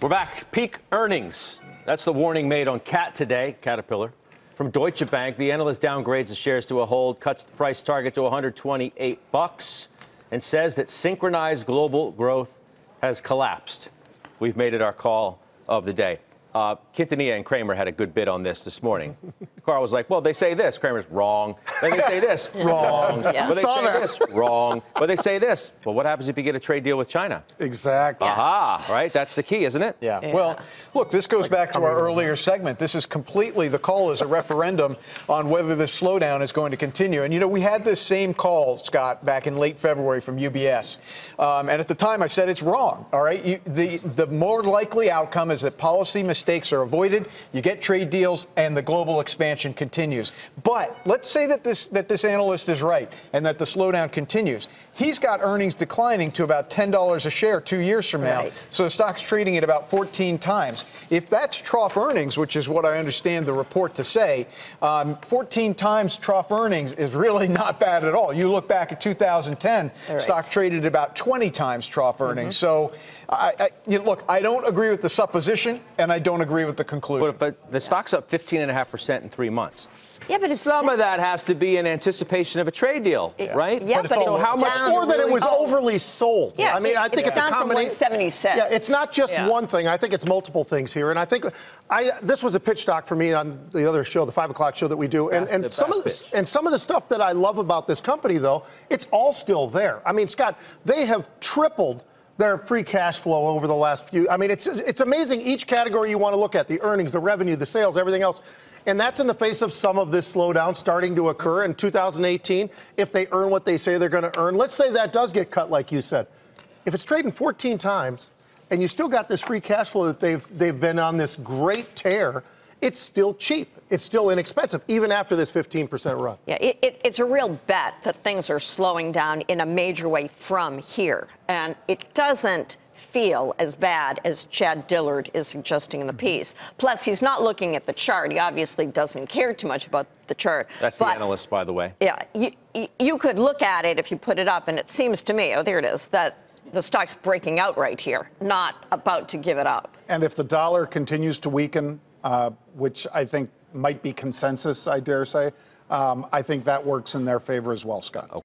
We're back. Peak earnings. That's the warning made on CAT today, Caterpillar. From Deutsche Bank, the analyst downgrades the shares to a hold, cuts the price target to $128, and says that synchronized global growth has collapsed. We've made it our call of the day. Quintanilla and Kramer had a good bit on this morning. Carl was like, well, they say this. Kramer's wrong. Then they say this. Wrong. Yeah. But they say this. Wrong. But they say this. Well, what happens if you get a trade deal with China? Exactly. Aha, right? That's the key, isn't it? Yeah. Well, look, this goes back to our earlier segment. This is completely, the call is a referendum on whether this slowdown is going to continue. And, you know, we had this same call, Scott, back in late February from UBS. And at the time I said it's wrong. All right. The more likely outcome is that policy mistakes are avoided, you get trade deals, and the global expansion continues. But let's say that this analyst is right and that the slowdown continues. He's got earnings declining to about $10 a share 2 years from now. Right. So the stock's trading at about 14 times. If that's trough earnings, which is what I understand the report to say, 14 times trough earnings is really not bad at all. You look back at 2010, right. Stock traded about 20 times trough earnings. So look, I don't agree with the supposition, and I don't agree with the conclusion. But the stock's up 15.5% in 3 months. Yeah, but some of that has to be in anticipation of a trade deal, right? Yeah, but so how much more that it was overly sold? Yeah, I mean, I think it's a combination. 176. Yeah, it's not just one thing. I think it's multiple things here, and I think this was a pitch doc for me on the other show, the 5 o'clock show that we do, and some of the stuff that I love about this company, though, it's all still there. I mean, Scott, they have tripled their free cash flow over the last few. I mean, it's amazing. Each category you want to look at, the earnings, the revenue, the sales, everything else. And that's in the face of some of this slowdown starting to occur in 2018. If they earn what they say they're going to earn, let's say that does get cut, like you said. If it's trading 14 times and you still got this free cash flow that they've been on this great tear, it's still cheap. It's still inexpensive, even after this 15% run. Yeah, it's a real bet that things are slowing down in a major way from here. And it doesn't feel as bad as Chad Dillard is suggesting in the piece. Plus, he's not looking at the chart. He obviously doesn't care too much about the chart. That's the analyst, by the way. Yeah, you could look at it if you put it up, and it seems to me, oh, there it is, that the stock's breaking out right here, not about to give it up. And if the dollar continues to weaken, which I think might be consensus, I dare say, I think that works in their favor as well, Scott.